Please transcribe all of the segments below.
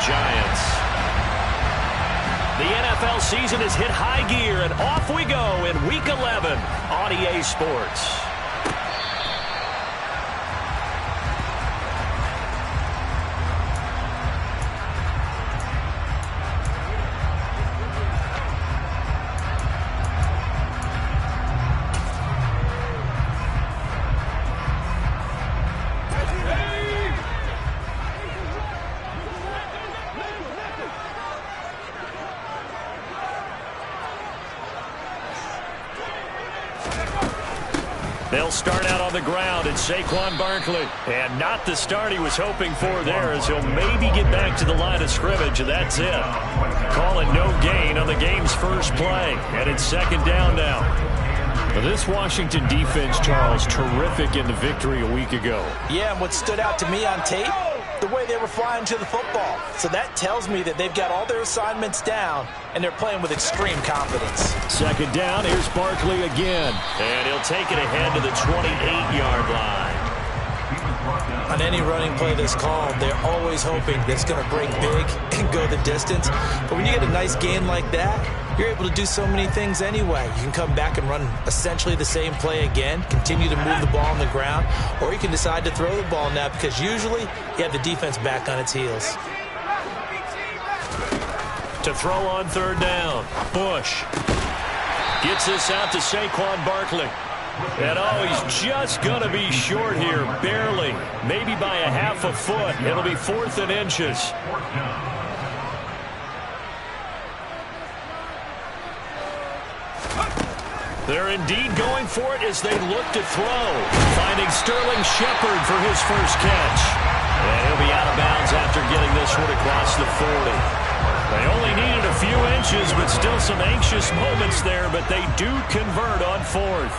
Giants. The NFL season has hit high gear, and off we go in Week 11 on EA Sports. They'll start out on the ground, and Saquon Barkley. And not the start he was hoping for there, as he'll maybe get back to the line of scrimmage, and that's it. Calling no gain on the game's first play. And it's second down now. Well, this Washington defense, Charles, terrific in the victory a week ago. Yeah, and what stood out to me on tape, the way they were flying to the football. So that tells me that they've got all their assignments down, and they're playing with extreme confidence. Second down, here's Barkley again. And he'll take it ahead to the 28-yard line. On any running play that's called, they're always hoping that it's going to break big and go the distance. But when you get a nice gain like that, you're able to do so many things anyway. You can come back and run essentially the same play again, continue to move the ball on the ground, or you can decide to throw the ball now because usually you have the defense back on its heels. To throw on third down, Bush gets this out to Saquon Barkley. And he's just going to be short here, barely, maybe by a half a foot. It'll be 4th and inches. They're indeed going for it as they look to throw. Finding Sterling Shepard for his first catch. And he'll be out of bounds after getting this one across the 40. They only needed a few inches, but still some anxious moments there, but they do convert on 4th.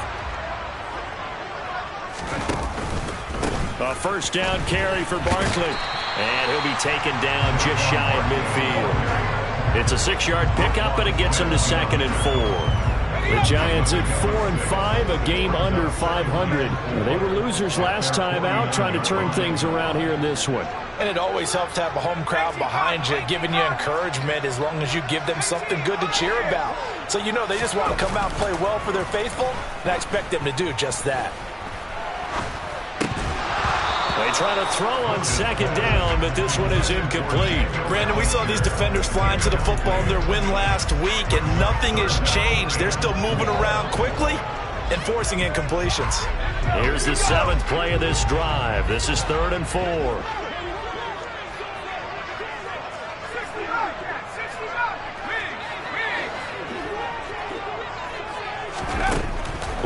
A first down carry for Barkley. And he'll be taken down just shy of midfield. It's a 6-yard pickup, and it gets him to 2nd and 4. The Giants at 4-5, a game under 500. They were losers last time out, trying to turn things around here in this one. And it always helps to have a home crowd behind you, giving you encouragement as long as you give them something good to cheer about. So you know they just want to come out and play well for their faithful, and I expect them to do just that. They try to throw on second down, but this one is incomplete. Brandon, we saw these defenders flying to the football in their win last week, and nothing has changed. They're still moving around quickly and forcing incompletions. Here's the 7th play of this drive. This is 3rd and 4.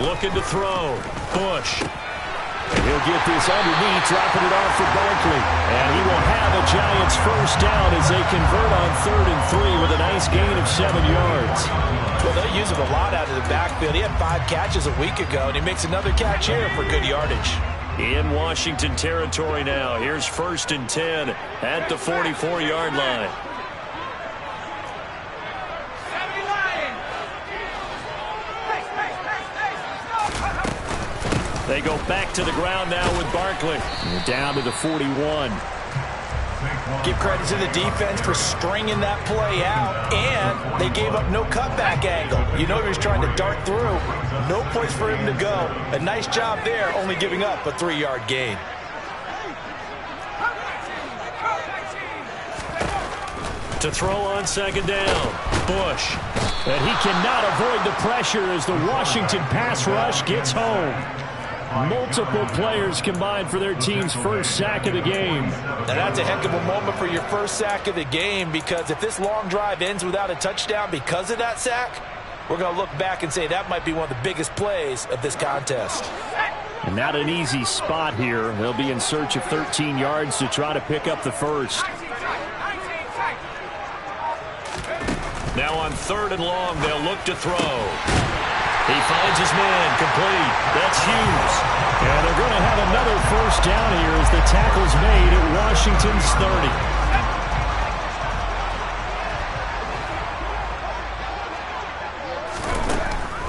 Looking to throw. Bush. And he'll get this underneath, dropping it off for Barkley. And he will have a Giants first down as they convert on 3rd and 3 with a nice gain of 7 yards. Well, they use him a lot out of the backfield. He had 5 catches a week ago, and he makes another catch here for good yardage. In Washington territory now. Here's 1st and 10 at the 44-yard line. They go back to the ground now with Barkley. They're down to the 41. Give credit to the defense for stringing that play out, and they gave up no cutback angle. You know he was trying to dart through. No place for him to go. A nice job there, only giving up a 3-yard gain. To throw on second down, Bush. And he cannot avoid the pressure as the Washington pass rush gets home. Multiple players combined for their team's first sack of the game. And that's a heck of a moment for your first sack of the game, because if this long drive ends without a touchdown because of that sack, we're going to look back and say that might be one of the biggest plays of this contest. And not an easy spot here. They'll be in search of 13 yards to try to pick up the first. Now on 3rd and long, they'll look to throw. He finds his man, complete. That's Hughes. And they're going to have another first down here as the tackle's made at Washington's 30.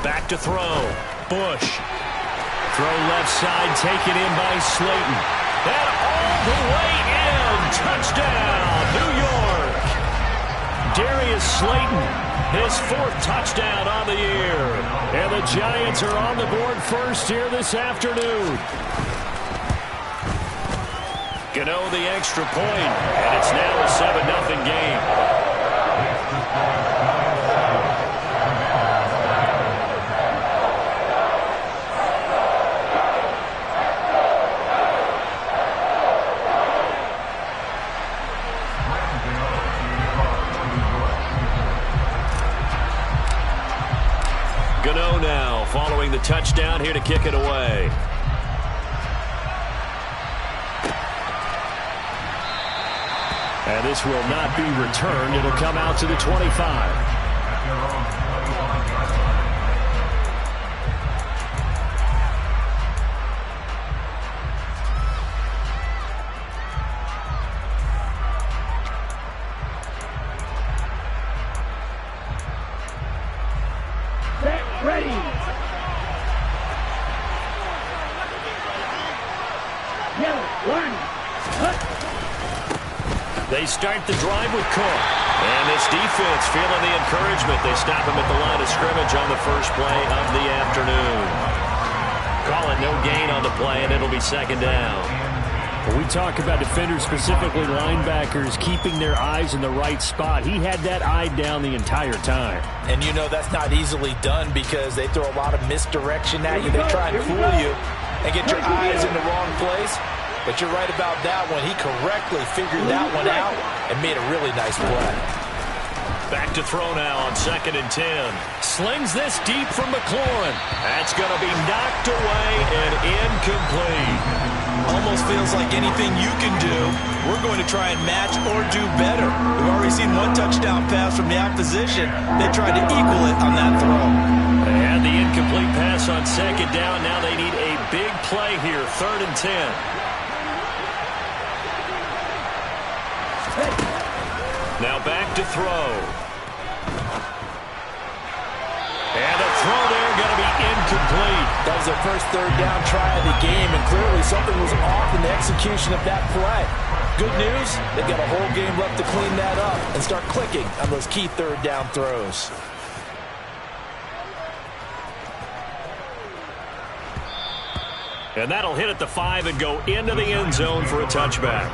Back to throw. Bush. Throw left side, taken in by Slayton. And all the way in. Touchdown, New York. Slayton, his 4th touchdown on the year. And the Giants are on the board first here this afternoon. Gano the extra point, and it's now a 7-0 game. Gano now following the touchdown here to kick it away. And this will not be returned. It'll come out to the 25. They start the drive with Cook. And this defense feeling the encouragement. They stop him at the line of scrimmage on the first play of the afternoon. Call it no gain on the play, and it'll be 2nd down. When we talk about defenders, specifically linebackers, keeping their eyes in the right spot, he had that eye down the entire time. And you know that's not easily done because they throw a lot of misdirection at you. They try and fool you and get your eyes in the wrong place. But you're right about that one. He correctly figured that one out and made a really nice play. Back to throw now on 2nd and 10. Slings this deep from McLaurin. That's going to be knocked away and incomplete. Almost feels like anything you can do, we're going to try and match or do better. We've already seen one touchdown pass from the opposition. They tried to equal it on that throw. They had the incomplete pass on 2nd down. Now they need a big play here, 3rd and 10. Now back to throw. And a throw there going to be incomplete. That was their first 3rd down try of the game, and clearly something was off in the execution of that play. Good news, they've got a whole game left to clean that up and start clicking on those key 3rd down throws. And that'll hit at the 5 and go into the end zone for a touchback.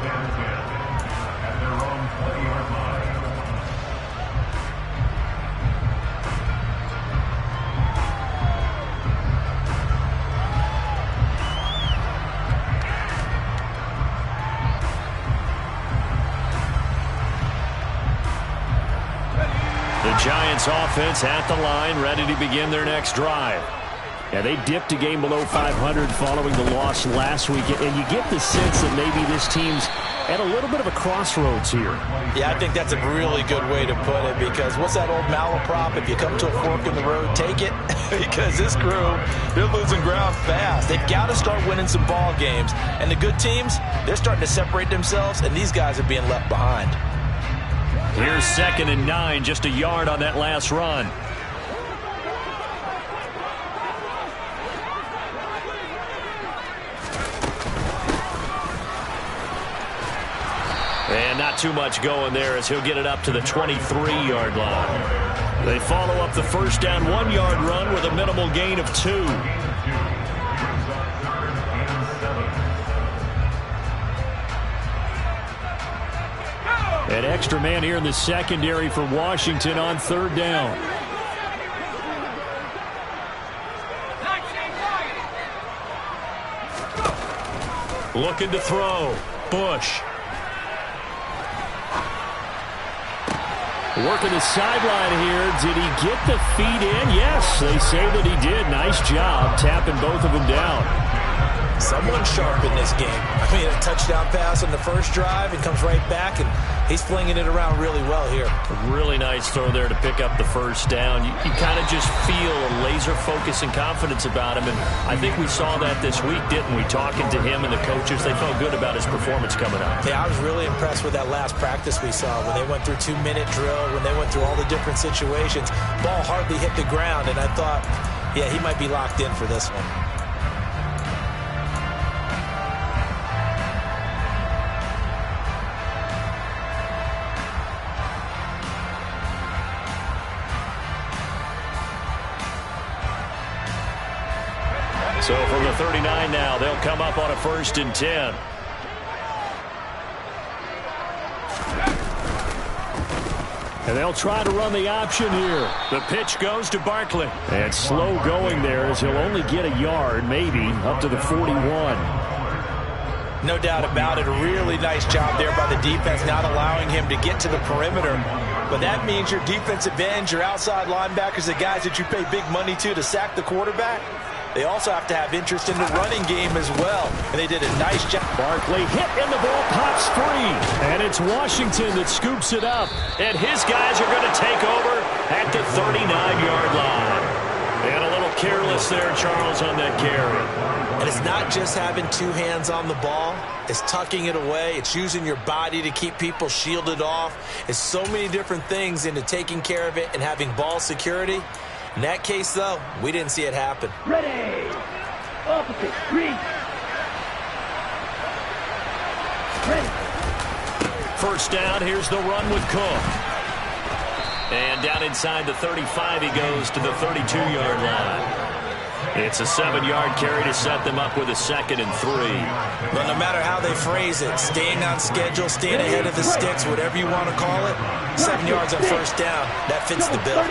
The Giants offense at the line, ready to begin their next drive. Yeah, they dipped a game below 500 following the loss last week, and you get the sense that maybe this team's at a little bit of a crossroads here. Yeah, I think that's a really good way to put it, because what's that old malaprop? If you come to a fork in the road, take it. Because this crew, they're losing ground fast. They've got to start winning some ball games. And the good teams, they're starting to separate themselves, and these guys are being left behind. Here's 2nd and 9, just a yard on that last run. And not too much going there as he'll get it up to the 23-yard line. They follow up the first down 1-yard run with a minimal gain of 2. An extra man here in the secondary for Washington on 3rd down. Looking to throw. Bush. Working the sideline here. Did he get the feet in? Yes, they say that he did. Nice job tapping both of them down. Someone sharp in this game. I mean, a touchdown pass on the first drive and comes right back, and he's flinging it around really well here. A really nice throw there to pick up the first down. You kind of just feel a laser focus and confidence about him, and I think we saw that this week, didn't we? Talking to him and the coaches, they felt good about his performance coming up. Yeah, I was really impressed with that last practice we saw when they went through 2-minute drill, when they went through all the different situations. Ball hardly hit the ground, and I thought, yeah, he might be locked in for this one. So from the 39 now, they'll come up on a 1st and 10. And they'll try to run the option here. The pitch goes to Barkley. And slow going there as he'll only get a yard, maybe, up to the 41. No doubt about it. A really nice job there by the defense, not allowing him to get to the perimeter. But that means your defensive ends, your outside linebackers, the guys that you pay big money to sack the quarterback, they also have to have interest in the running game as well. And they did a nice job. Barkley hit and the ball pops free. And it's Washington that scoops it up. And his guys are going to take over at the 39-yard line. And a little careless there, Charles, on that carry. And it's not just having two hands on the ball. It's tucking it away. It's using your body to keep people shielded off. It's so many different things into taking care of it and having ball security. In that case, though, we didn't see it happen. Ready. Opposite. Green. Ready. First down, here's the run with Cook. And down inside the 35, he goes to the 32-yard line. It's a 7-yard carry to set them up with a 2nd and 3. But no matter how they phrase it, staying on schedule, staying ahead of the sticks, whatever you want to call it, 7 yards on first down, that fits the bill.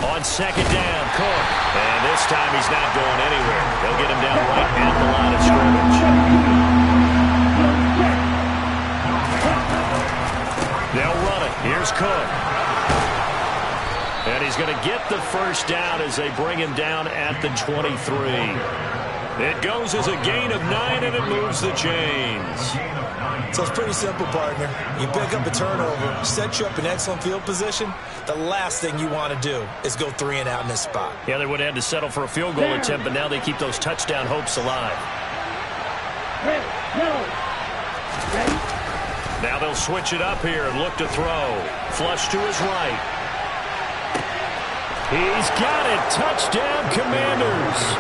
On 2nd down, Cook. And this time he's not going anywhere. They'll get him down right at the line of scrimmage. They'll run it. Here's Cook. And he's going to get the first down as they bring him down at the 23. It goes as a gain of 9, and it moves the chains. So it's pretty simple, partner. You pick up a turnover, set you up in excellent field position. The last thing you want to do is go 3 and out in this spot. Yeah, they would have had to settle for a field goal attempt, but now they keep those touchdown hopes alive. Now they'll switch it up here and look to throw. Flush to his right. He's got it. Touchdown, Commanders.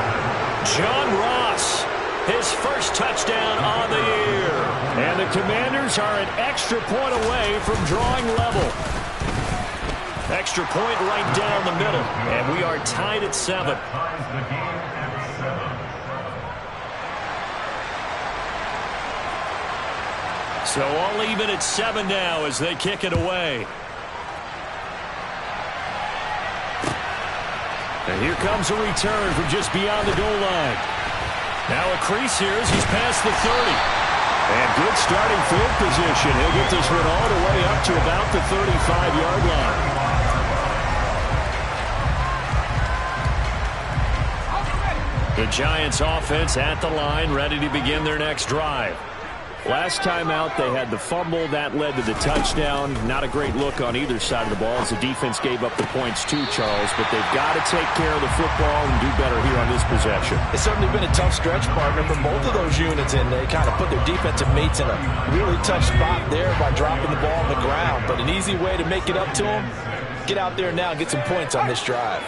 John Ross, his first touchdown on the year. And the Commanders are an extra point away from drawing level. Extra point right down the middle. And we are tied at 7. So all even at 7 now as they kick it away. And here comes a return from just beyond the goal line. Now a crease here as he's past the 30. And good starting field position. He'll get this one all the way up to about the 35-yard line. The Giants offense at the line, ready to begin their next drive. Last time out, they had the fumble. That led to the touchdown. Not a great look on either side of the ball as the defense gave up the points too, Charles. But they've got to take care of the football and do better here on this possession. It's certainly been a tough stretch, partner, for both of those units, and they kind of put their defensive mates in a really tough spot there by dropping the ball on the ground. But an easy way to make it up to them, get out there now and get some points on this drive.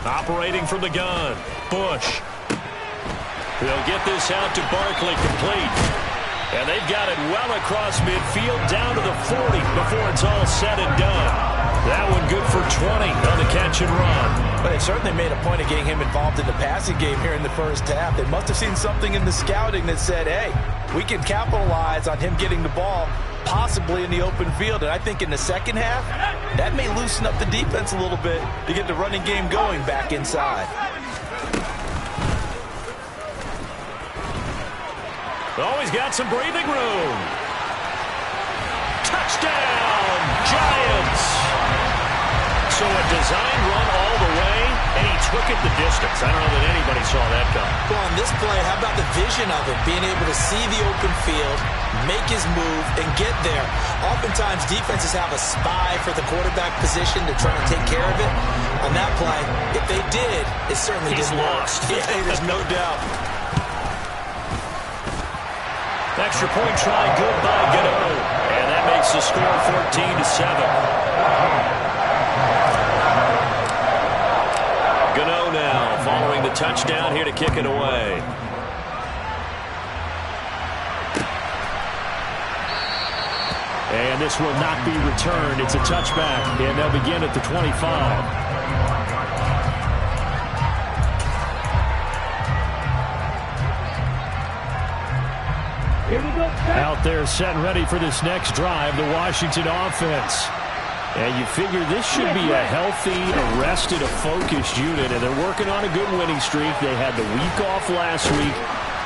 Operating from the gun, Bush. They'll get this out to Barkley, complete. And they've got it well across midfield, down to the 40 before it's all said and done. That one good for 20 on the catch and run. But they certainly made a point of getting him involved in the passing game here in the first half. They must have seen something in the scouting that said, hey, we can capitalize on him getting the ball possibly in the open field. And I think in the second half, that may loosen up the defense a little bit to get the running game going back inside. Oh, he's got some breathing room. Touchdown, Giants. So a design run all the way, and he took it the distance. I don't know that anybody saw that coming. Well, on this play, how about the vision of it? Being able to see the open field, make his move, and get there. Oftentimes, defenses have a spy for the quarterback position to try and take care of it. On that play, if they did, it certainly didn't work. Lost. Yeah, there's no doubt. Extra point try, good by Gano. And that makes the score 14-7. Gano now following the touchdown here to kick it away. And this will not be returned. It's a touchback, and they'll begin at the 25. Out there set and ready for this next drive, the Washington offense. And you figure this should be a healthy, arrested, a focused unit, and they're working on a good winning streak. They had the week off last week.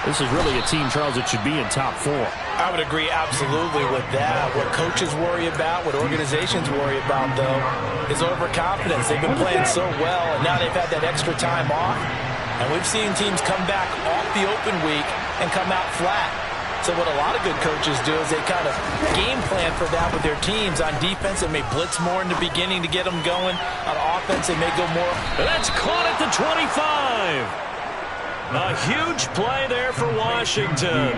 This is really a team, Charles, that should be in top 4. I would agree absolutely with that. What coaches worry about, what organizations worry about, though, is overconfidence. They've been playing so well, and now they've had that extra time off. And we've seen teams come back off the open week and come out flat. So what a lot of good coaches do is they kind of game plan for that with their teams. On defense, they may blitz more in the beginning to get them going. On offense, they may go more. That's caught at the 25. A huge play there for Washington.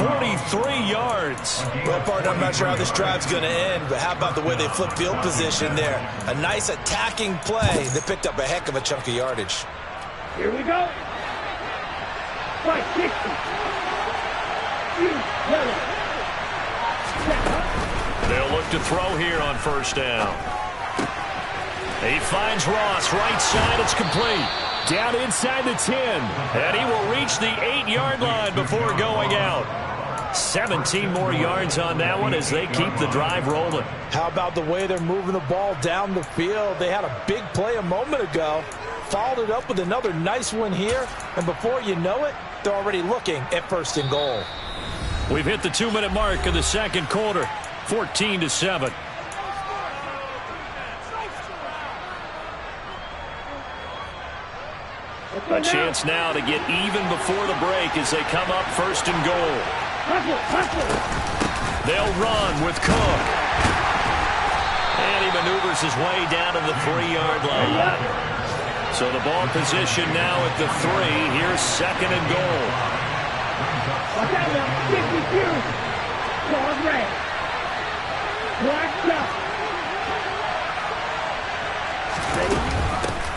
43 yards. Well, partner, I'm not sure how this drive's going to end, but how about the way they flip field position there? A nice attacking play that picked up a heck of a chunk of yardage. Here we go. 560. They'll look to throw here on first down. He finds Ross, right side, it's complete. Down inside the 10. And he will reach the 8-yard line before going out. 17 more yards on that one as they keep the drive rolling. How about the way they're moving the ball down the field? They had a big play a moment ago. Followed it up with another nice one here. And before you know it, they're already looking at first and goal. We've hit the 2-minute mark of the second quarter. 14-7. A chance now to get even before the break as they come up first and goal. They'll run with Cook. And he maneuvers his way down to the 3-yard line. So the ball position now at the 3. Here's second and goal.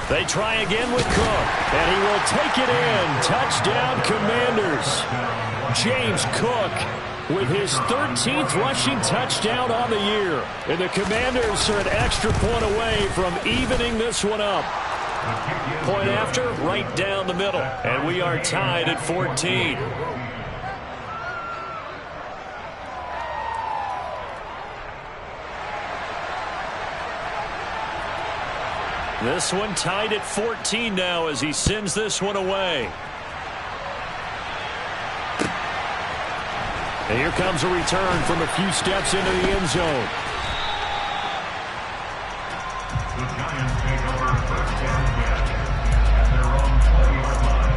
They try again with Cook, and he will take it in. Touchdown, Commanders. James Cook with his 13th rushing touchdown on the year. And the Commanders are an extra point away from evening this one up. Point after, right down the middle. And we are tied at 14. This one tied at 14 now as he sends this one away. And here comes a return from a few steps into the end zone. The Giants take over first and 10 at their own 20-yard line.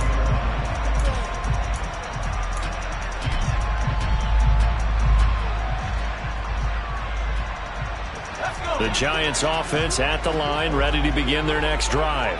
The Giants offense at the line, ready to begin their next drive.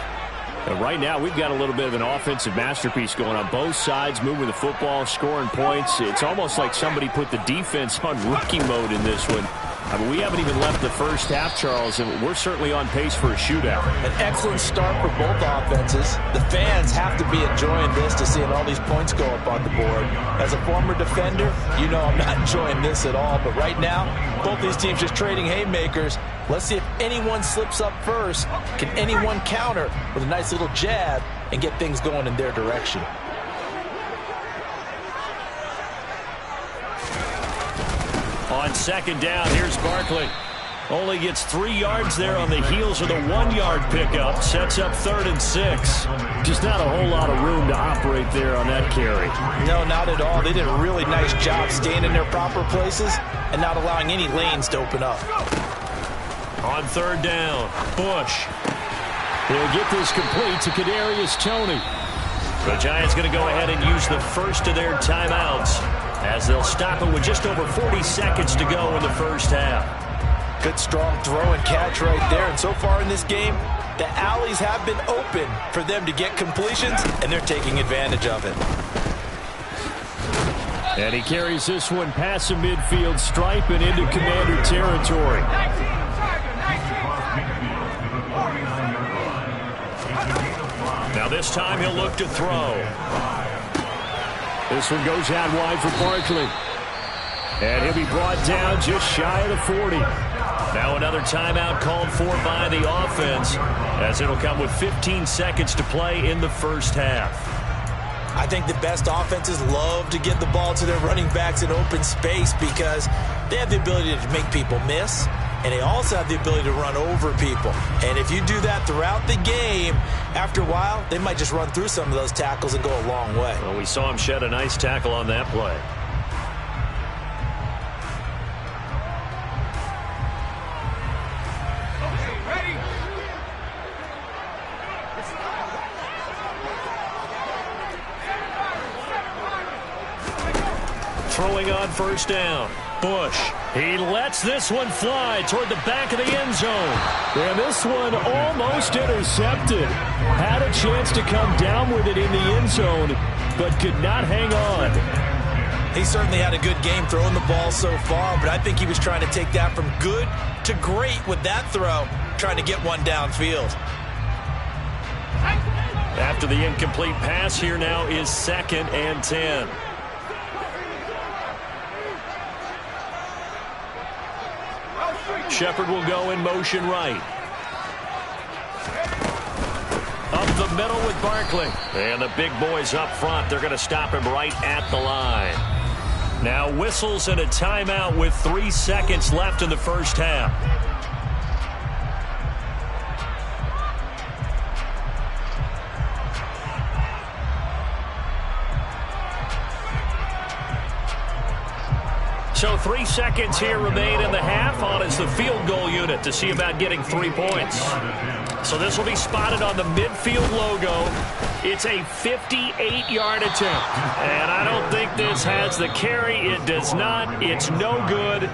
And right now, we've got a little bit of an offensive masterpiece going on both sides, moving the football, scoring points. It's almost like somebody put the defense on rookie mode in this one. I mean, we haven't even left the first half, Charles, and we're certainly on pace for a shootout. An excellent start for both offenses. The fans have to be enjoying this to seeing all these points go up on the board. As a former defender, you know I'm not enjoying this at all. But right now, both these teams just trading haymakers. Let's see if anyone slips up first. Can anyone counter with a nice little jab and get things going in their direction? On second down, here's Barkley. Only gets 3 yards there on the heels of the 1-yard pickup. Sets up 3rd and 6. Just not a whole lot of room to operate there on that carry. No, not at all. They did a really nice job staying in their proper places and not allowing any lanes to open up. On 3rd down, Bush. He'll get this complete to Kadarius Toney. The Giants going to go ahead and use the first of their timeouts as they'll stop it with just over 40 seconds to go in the first half. Good strong throw and catch right there. And so far in this game, the alleys have been open for them to get completions, and they're taking advantage of it. And he carries this one past the midfield stripe and into Commander territory. Now this time he'll look to throw. This one goes out wide for Barkley. And he'll be brought down just shy of the 40. Now another timeout called for by the offense, as it'll come with 15 seconds to play in the first half. I think the best offenses love to get the ball to their running backs in open space because they have the ability to make people miss, and they also have the ability to run over people. And if you do that throughout the game, after a while, they might just run through some of those tackles and go a long way. Well, we saw him shed a nice tackle on that play. Throwing on first down. Bush. He lets this one fly toward the back of the end zone. And this one almost intercepted. Had a chance to come down with it in the end zone, but could not hang on. He certainly had a good game throwing the ball so far, but I think he was trying to take that from good to great with that throw, trying to get one downfield. After the incomplete pass, here now is 2nd and 10. Shepard will go in motion right. Up the middle with Barkley. And the big boys up front. They're going to stop him right at the line. Now whistles and a timeout with 3 seconds left in the first half. So 3 seconds here remain in the half. On is the field goal unit to see about getting 3 points. So this will be spotted on the midfield logo. It's a 58-yard attempt. And I don't think this has the carry. It does not. It's no good.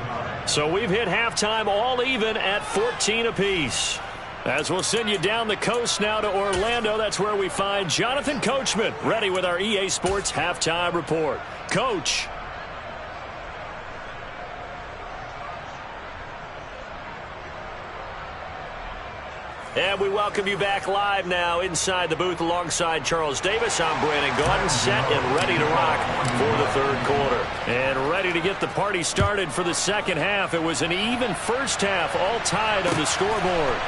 So we've hit halftime all even at 14 apiece. As we'll send you down the coast now to Orlando, that's where we find Jonathan Coachman ready with our EA Sports Halftime Report. Coach. And we welcome you back live now inside the booth alongside Charles Davis. I'm Brandon Gaudin, set and ready to rock for the third quarter. And ready to get the party started for the second half. It was an even first half, all tied on the scoreboard.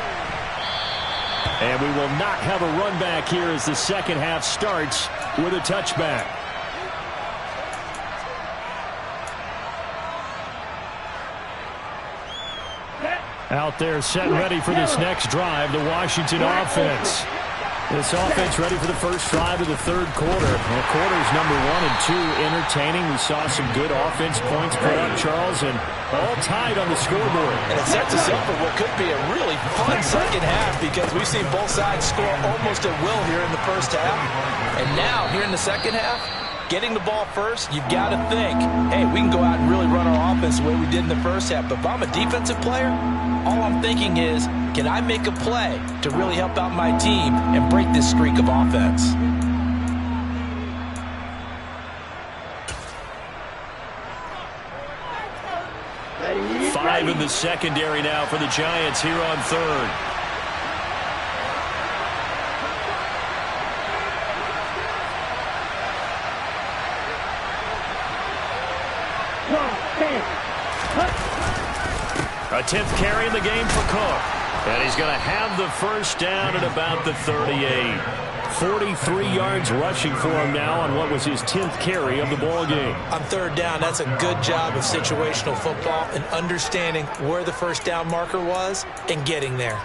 And we will not have a run back here as the second half starts with a touchback. Out there set and ready for this next drive, the Washington offense. This offense ready for the first drive of the third quarter. Well, quarters number 1 and 2 entertaining. We saw some good offense points put up, Charles, and all tied on the scoreboard. And it sets us up for what could be a really fun second half because we've seen both sides score almost at will here in the first half. And now, here in the second half, getting the ball first, you've got to think, hey, we can go out and really run our offense the way we did in the first half. But if I'm a defensive player, all I'm thinking is, can I make a play to really help out my team and break this streak of offense? Five in the secondary now for the Giants here on third. A 10th carry in the game for Cook. And he's going to have the first down at about the 38. 43 yards rushing for him now on what was his 10th carry of the ball game. On third down, that's a good job of situational football and understanding where the first down marker was and getting there.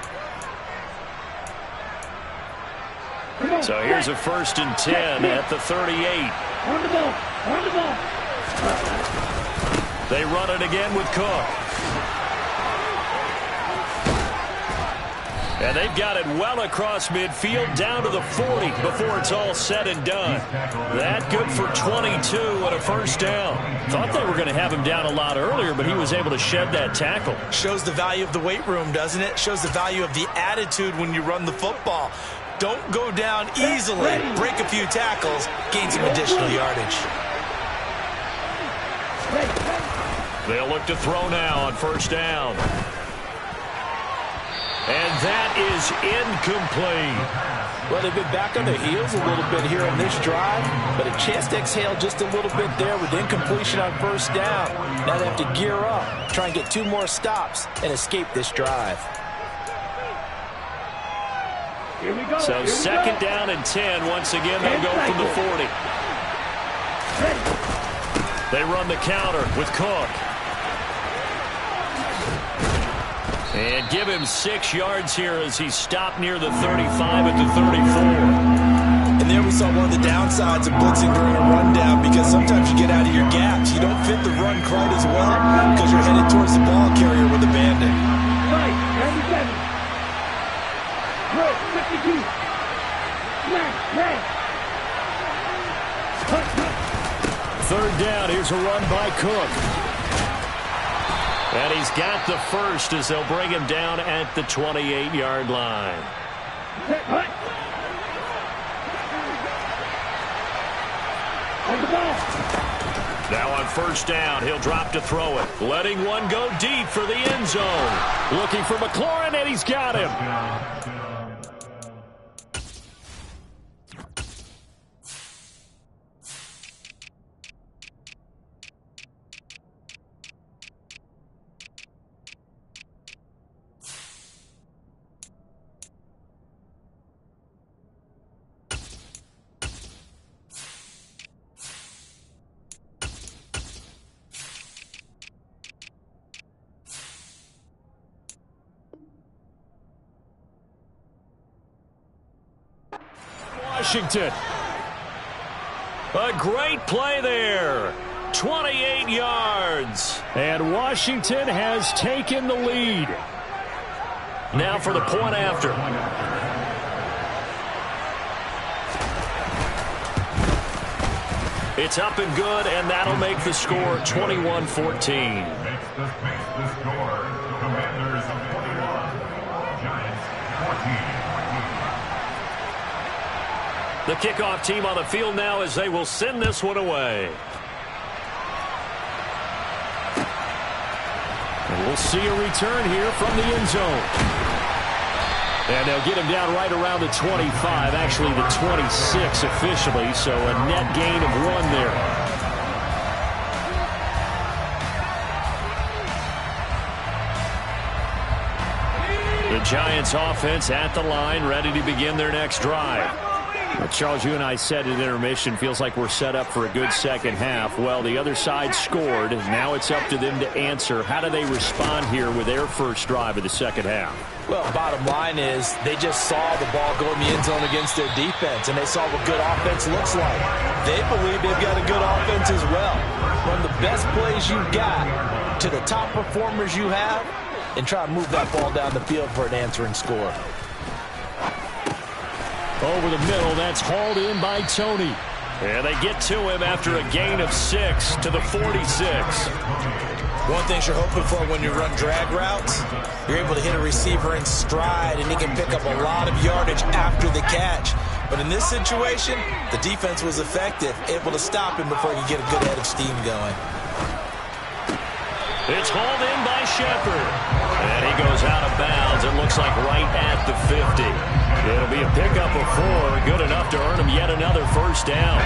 So here's a 1st and 10 at the 38. On the ball. On the ball. They run it again with Cook. And they've got it well across midfield down to the 40 before it's all said and done. That good for 22 and a first down. Thought they were going to have him down a lot earlier, but he was able to shed that tackle. Shows the value of the weight room, doesn't it? Shows the value of the attitude when you run the football. Don't go down easily. Break a few tackles. Gain some additional yardage. They'll look to throw now on first down. And that is incomplete. Well, they've been back on their heels a little bit here on this drive, but a chance to exhale just a little bit there with incompletion on first down. Now they have to gear up, try and get 2 more stops, and escape this drive. Here we go. So second down and 10. Once again, they'll go from the 40. They run the counter with Cook. And give him 6 yards here as he stopped near the 35 at the 34. And there we saw one of the downsides of blitzing during a rundown, because sometimes you get out of your gaps. You don't fit the run quite as well because you're headed towards the ball carrier with a bandit. Right, 97. Right, 52. Right. Third down. Here's a run by Cook. And he's got the first as they'll bring him down at the 28-yard line. Now on first down, he'll drop to throw it. Letting one go deep for the end zone. Looking for McLaurin, and he's got him. Washington. A great play there. 28 yards. And Washington has taken the lead. Now for the point after. It's up and good, and that'll make the score 21-14. Makes the score. Commanders 21. Giants 14. The kickoff team on the field now as they will send this one away. And we'll see a return here from the end zone. And they'll get him down right around the 25, actually the 26 officially, so a net gain of 1 there. The Giants offense at the line, ready to begin their next drive. Well, Charles, you and I said at intermission, feels like we're set up for a good second half. Well, the other side scored. Now it's up to them to answer. How do they respond here with their first drive of the second half? Well, bottom line is they just saw the ball go in the end zone against their defense, and they saw what good offense looks like. They believe they've got a good offense as well. Run the best plays you've got to the top performers you have, and try to move that ball down the field for an answering score. Over the middle, that's hauled in by Tony. And they get to him after a gain of 6 to the 46. One thing you're hoping for when you run drag routes, you're able to hit a receiver in stride, and he can pick up a lot of yardage after the catch. But in this situation, the defense was effective, able to stop him before he could get a good head of steam going. It's hauled in by Shepard. And he goes out of bounds. It looks like right at the 50. It'll be a pickup of 4. Good enough to earn him yet another first down.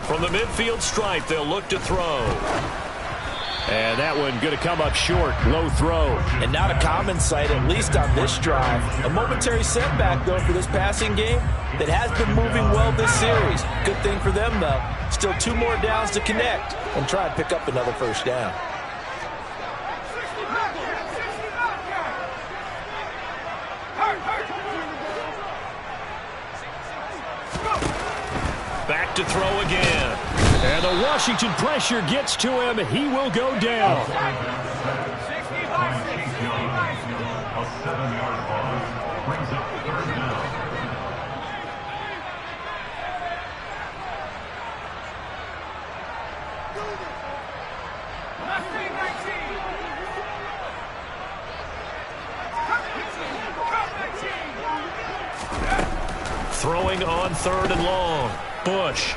From the midfield stripe, they'll look to throw. And that one going to come up short. Low throw. And not a common sight, at least on this drive. A momentary setback, though, for this passing game that has been moving well this series. Good thing for them, though. Still 2 more downs to connect and try and pick up another first down. Back to throw again. And the Washington pressure gets to him. He will go down. A 7-yard pause brings up third down. Throwing on 3rd and long. Bush.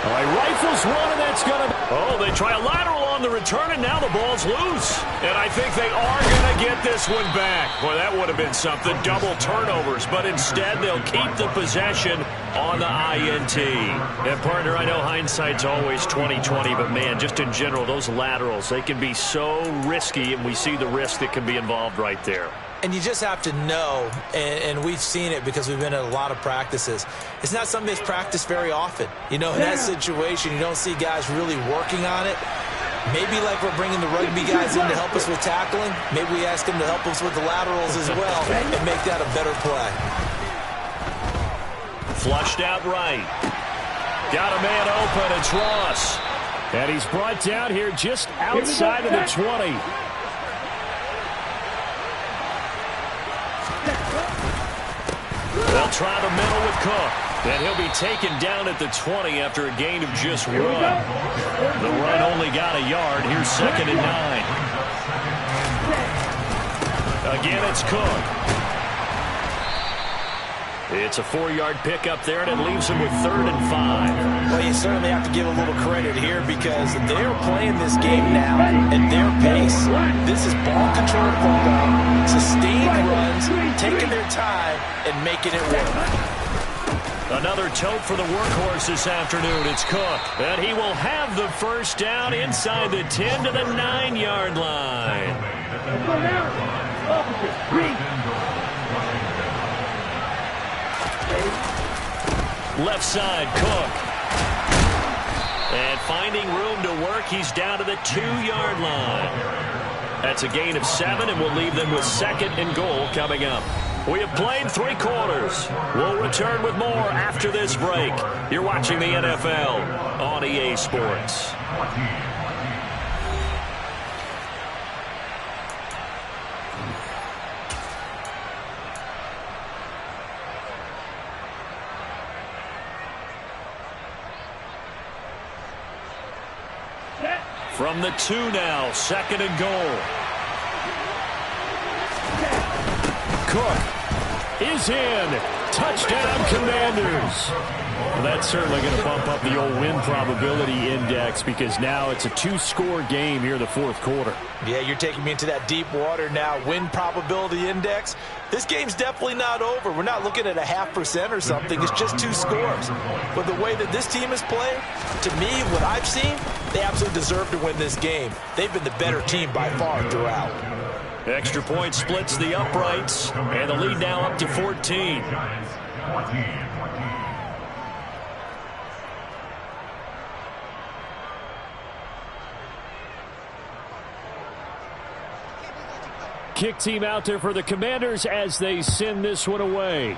Oh, he rifles one, and that's going to... Oh, they try a lateral on the return, and now the ball's loose. And I think they are going to get this one back. Boy, that would have been something. Double turnovers, but instead they'll keep the possession on the INT. And, partner, I know hindsight's always 20/20, but, man, just in general, those laterals, they can be so risky, and we see the risk that can be involved right there. And you just have to know, and we've seen it because we've been at a lot of practices, it's not something that's practiced very often. You know, in that situation, you don't see guys really working on it. Maybe like we're bringing the rugby guys in to help us with tackling, maybe we ask them to help us with the laterals as well and make that a better play. Flushed out right. Got a man open. It's Ross. And he's brought down here just outside of the 20. They'll try the middle with Cook. And he'll be taken down at the 20 after a gain of just 1. The run only got a yard. Here's 2nd and 9. Again, it's Cook. It's a 4-yard pickup there, and it leaves him with 3rd and 5. Well, you certainly have to give a little credit here because they're playing this game now at their pace. This is ball-controlled football, sustained runs, taking their time, and making it work. Another tote for the workhorse this afternoon. It's Cook. And he will have the first down inside the 10 to the 9-yard line. Left side, Cook. And finding room to work, he's down to the 2-yard line. That's a gain of 7, and we'll leave them with 2nd and goal coming up. We have played 3 quarters. We'll return with more after this break. You're watching the NFL on EA Sports. From the 2 now, 2nd and goal. Cook is in. Touchdown, Commanders. Well, that's certainly going to bump up the old win probability index because now it's a 2-score game here in the 4th quarter. Yeah, you're taking me into that deep water now. Win probability index. This game's definitely not over. We're not looking at a 0.5% or something. It's just 2 scores. But the way that this team is playing, to me, what I've seen, they absolutely deserve to win this game. They've been the better team by far throughout. Extra point splits the uprights, and the lead now up to 14. Kick team out there for the Commanders as they send this one away.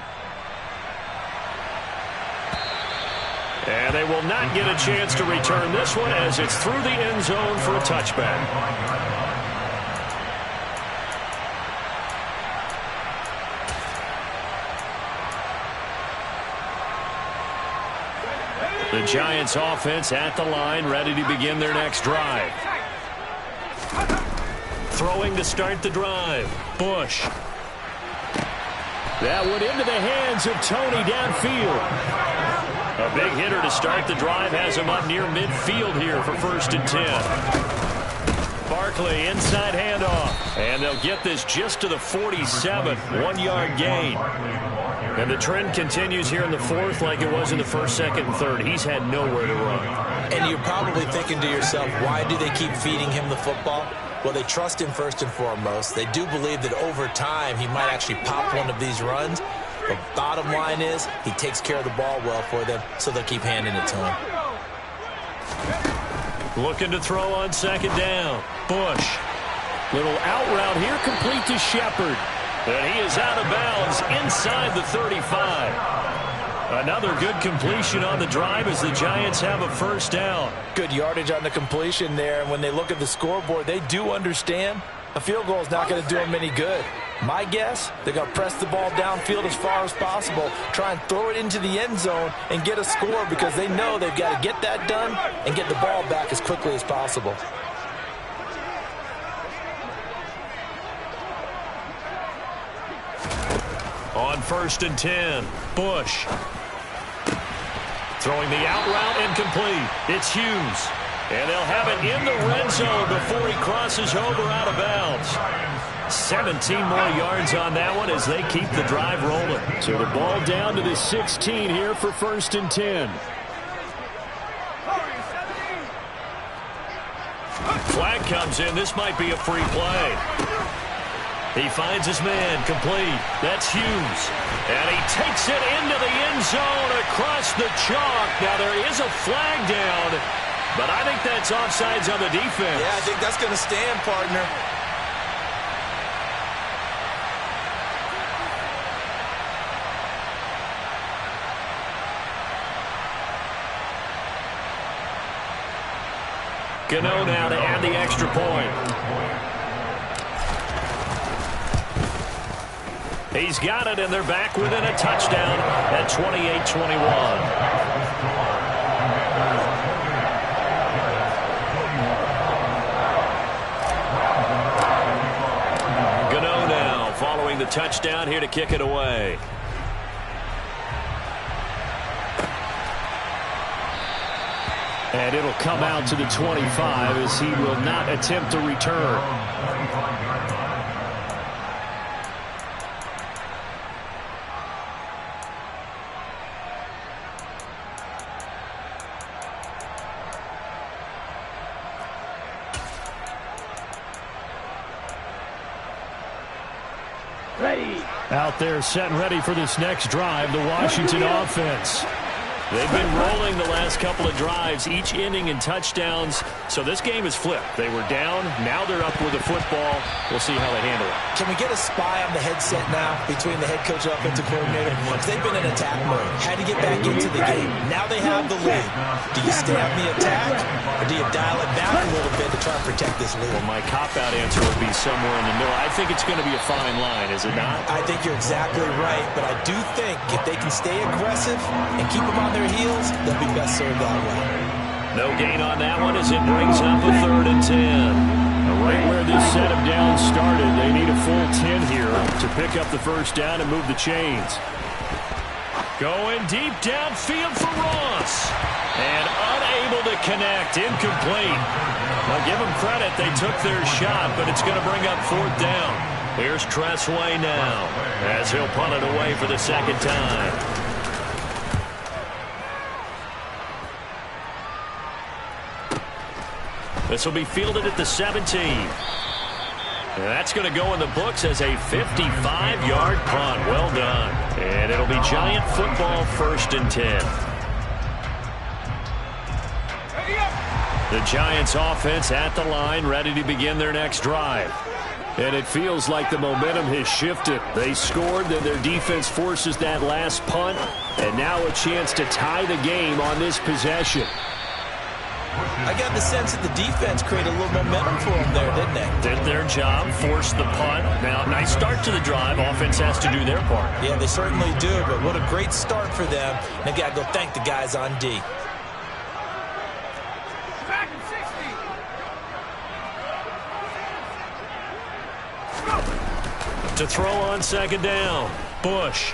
And they will not get a chance to return this one as it's through the end zone for a touchback. The Giants offense at the line, ready to begin their next drive. Throwing to start the drive. Bush. That went into the hands of Tony downfield. A big hitter to start the drive has him up near midfield here for 1st and 10. Barkley inside handoff. And they'll get this just to the 47. 1-yard gain. And the trend continues here in the 4th like it was in the 1st, 2nd, and 3rd. He's had nowhere to run. And you're probably thinking to yourself, why do they keep feeding him the football? Well, they trust him first and foremost. They do believe that over time he might actually pop one of these runs. But bottom line is he takes care of the ball well for them, so they'll keep handing it to him. Looking to throw on 2nd down. Bush. Little out route here, complete to Shepard. And he is out of bounds inside the 35. Another good completion on the drive as the Giants have a 1st down. Good yardage on the completion there. And when they look at the scoreboard, they do understand a field goal is not going to do them any good. My guess, they're going to press the ball downfield as far as possible, try and throw it into the end zone and get a score because they know they've got to get that done and get the ball back as quickly as possible. On 1st and 10, Bush. Throwing the out route incomplete. It's Hughes. And they'll have it in the red zone before he crosses over out of bounds. 17 more yards on that one as they keep the drive rolling. So the ball down to the 16 here for 1st and 10. Flag comes in. This might be a free play. He finds his man complete. That's Hughes. And he takes it into the end zone across the chalk. Now there is a flag down, but I think that's offsides on the defense. Yeah, I think that's going to stand, partner. Gano now to add the extra point. He's got it, and they're back within a touchdown at 28-21. Gano now following the touchdown here to kick it away. And it'll come out to the 25 as he will not attempt to return. Ready. Out there set and ready for this next drive, the Washington offense. They've been rolling the last couple of drives, each ending in touchdowns. So this game is flipped. They were down. Now they're up with the football. We'll see how they handle it. Can we get a spy on the headset now between the head coach and offensive coordinator? They've been in attack mode. Had to get back into the game. Now they have the lead. Do you stay on the attack, or do you dial it back a little bit to try and protect this lead? Well, my cop-out answer would be somewhere in the middle. I think it's going to be a fine line, is it not? I think you're exactly right, but I do think if they can stay aggressive and keep them on their heels, they'll be best served that way. No gain on that one as it brings up a 3rd and 10. Right where this set of downs started, they need a full 10 here to pick up the first down and move the chains. Going deep downfield for Ross. And unable to connect. Incomplete. Now give them credit. They took their shot, but it's going to bring up 4th down. Here's Tressway now as he'll punt it away for the 2nd time. This will be fielded at the 17. And that's going to go in the books as a 55-yard punt. Well done. And it'll be Giant football 1st and 10. The Giants offense at the line, ready to begin their next drive. And it feels like the momentum has shifted. They scored, then their defense forces that last punt, and now a chance to tie the game on this possession. I got the sense that the defense created a little momentum for them there, didn't they? Did their job, forced the punt. Now, nice start to the drive. Offense has to do their part. Yeah, they certainly do, but what a great start for them. They've got to go thank the guys on D. To throw on 2nd down, Bush.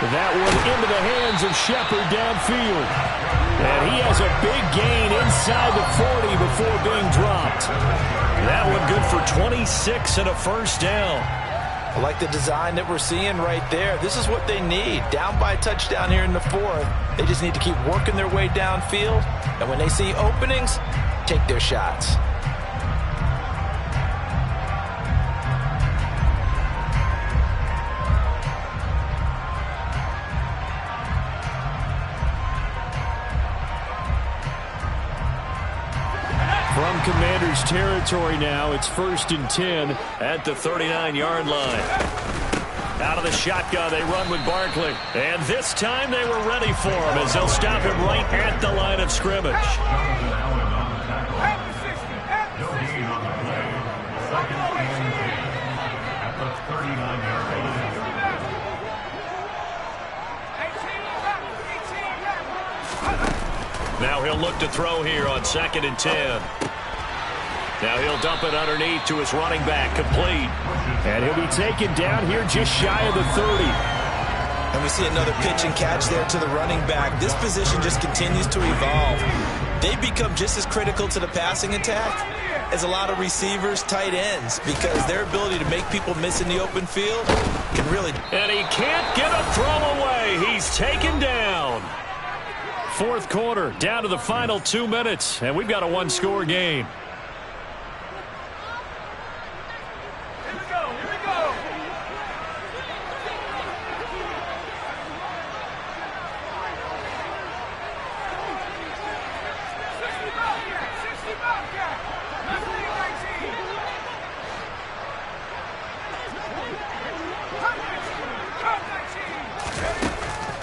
That one into the hands of Shepard downfield. And he has a big gain inside the 40 before being dropped. That one good for 26 and a 1st down. I like the design that we're seeing right there. This is what they need. Down by a touchdown here in the 4th. They just need to keep working their way downfield. And when they see openings, take their shots. From Commanders territory now, it's 1st and 10 at the 39-yard line. Out of the shotgun, they run with Barkley. And this time they were ready for him as they'll stop him right at the line of scrimmage. Now he'll look to throw here on 2nd and 10. Now he'll dump it underneath to his running back, complete. And he'll be taken down here just shy of the 30. And we see another pitch and catch there to the running back. This position just continues to evolve. They become just as critical to the passing attack as a lot of receivers, tight ends, because their ability to make people miss in the open field can really... And he can't get a throw away. He's taken down. Fourth quarter, down to the final 2 minutes, and we've got a one-score game.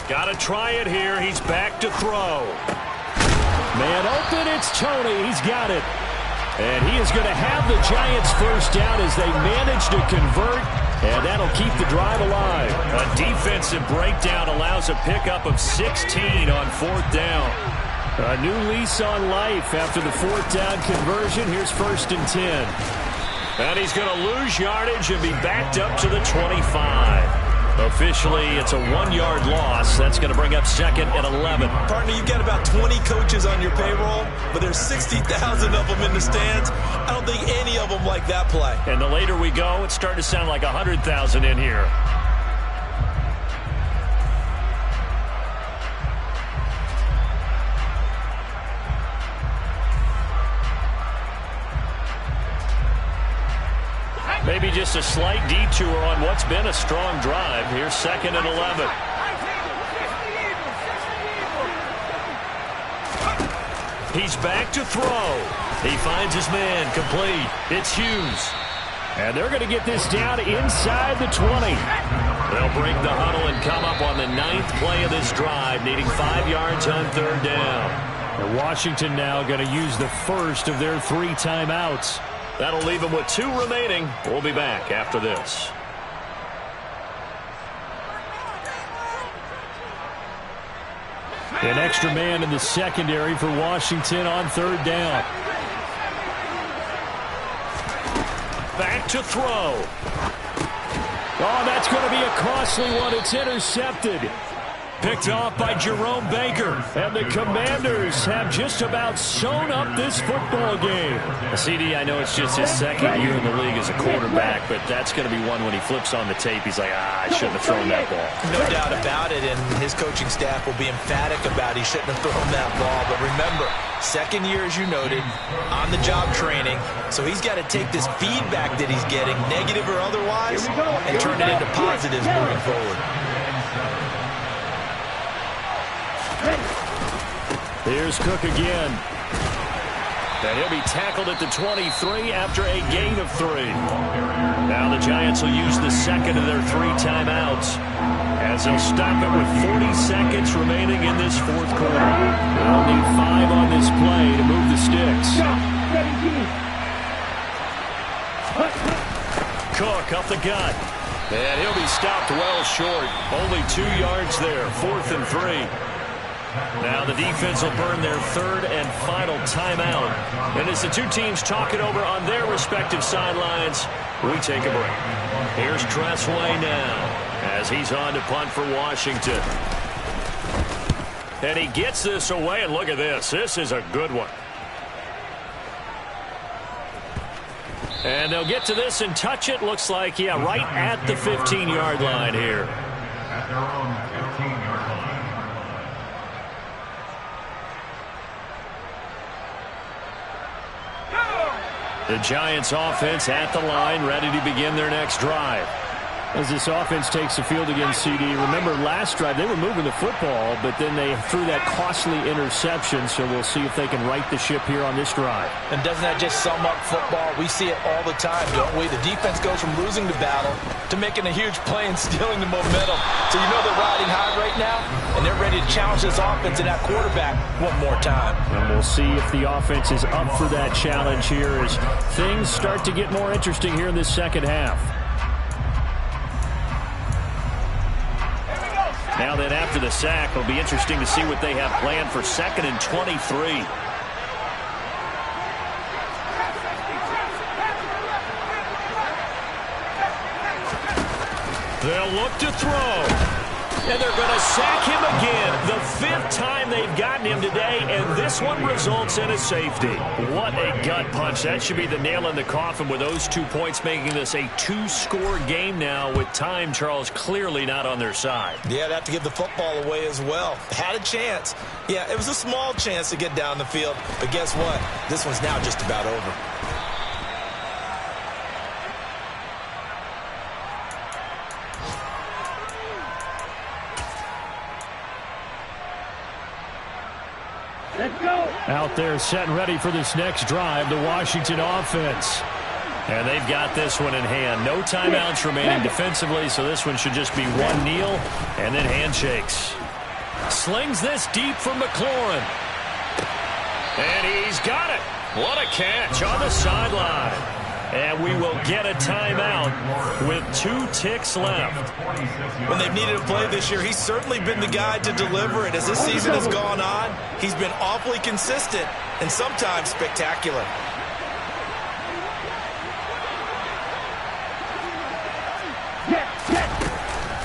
Got to try it here. He's back to throw. Man open, it's Tony. He's got it. And he is going to have the Giants first down as they manage to convert, and that'll keep the drive alive. A defensive breakdown allows a pickup of 16 on fourth down. A new lease on life after the fourth down conversion. Here's 1st and 10. And he's going to lose yardage and be backed up to the 25. Officially, it's a 1-yard loss. That's going to bring up 2nd and 11. Partner, you've got about 20 coaches on your payroll, but there's 60,000 of them in the stands. I don't think any of them like that play. And the later we go, it's starting to sound like 100,000 in here. Maybe just a slight detour on what's been a strong drive. Here's 2nd and 11. He's back to throw. He finds his man, complete. It's Hughes. And they're going to get this down inside the 20. They'll break the huddle and come up on the 9th play of this drive, needing 5 yards on 3rd down. And Washington now going to use the first of their 3 timeouts. That'll leave them with 2 remaining. We'll be back after this. An extra man in the secondary for Washington on 3rd down. Back to throw. Oh, that's going to be a costly one. It's intercepted. Picked off by Jerome Baker. And the Commanders have just about sewn up this football game. CD, I know it's just his 2nd year in the league as a quarterback, but that's going to be one when he flips on the tape. He's like, I shouldn't have thrown that ball. No doubt about it, and his coaching staff will be emphatic about he shouldn't have thrown that ball. But remember, 2nd year, as you noted, on-the-job training. So he's got to take this feedback that he's getting, negative or otherwise, and turn it into positives moving forward. Here's Cook again. And he'll be tackled at the 23 after a gain of 3. Now the Giants will use the 2nd of their 3 timeouts as they'll stop it with 40 seconds remaining in this 4th quarter. They'll need 5 on this play to move the sticks. Cook up the gut. And he'll be stopped well short. Only 2 yards there. 4th and 3. Now the defense will burn their 3rd and final timeout. And as the 2 teams talk it over on their respective sidelines, we take a break. Here's Tressway now as he's on to punt for Washington. And he gets this away, and look at this. This is a good one. And they'll get to this and touch it. Looks like, yeah, right at the 15-yard line here. At their own 15-yard line. The Giants offense at the line, ready to begin their next drive. As this offense takes the field against CD, remember last drive they were moving the football, but then they threw that costly interception, so we'll see if they can right the ship here on this drive. And doesn't that just sum up football? We see it all the time, don't we? The defense goes from losing the battle to making a huge play and stealing the momentum. So you know they're riding high right now, and they're ready to challenge this offense and that quarterback one more time. And we'll see if the offense is up for that challenge here as things start to get more interesting here in this second half. Now then, after the sack, it'll be interesting to see what they have planned for 2nd and 23. look to throw. And they're going to sack him again. The 5th time they've gotten him today, and this one results in a safety. What a gut punch. That should be the nail in the coffin with those 2 points, making this a 2-score game now with time, Charles, clearly not on their side. Yeah, they have to give the football away as well. Had a chance. Yeah, it was a small chance to get down the field, but guess what? This one's now just about over. Let's go. Out there set and ready for this next drive, the Washington offense. And they've got this one in hand. No timeouts remaining defensively, so this one should just be one kneel and then handshakes. Slings this deep for McLaurin. And he's got it. What a catch on the sideline. And we will get a timeout with 2 ticks left. When they've needed a play this year, he's certainly been the guy to deliver it. As this season has gone on, he's been awfully consistent and sometimes spectacular.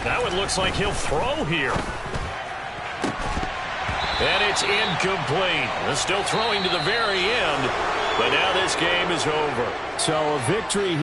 That one looks like he'll throw here. And it's incomplete. They're still throwing to the very end, but now this game is over. So a victory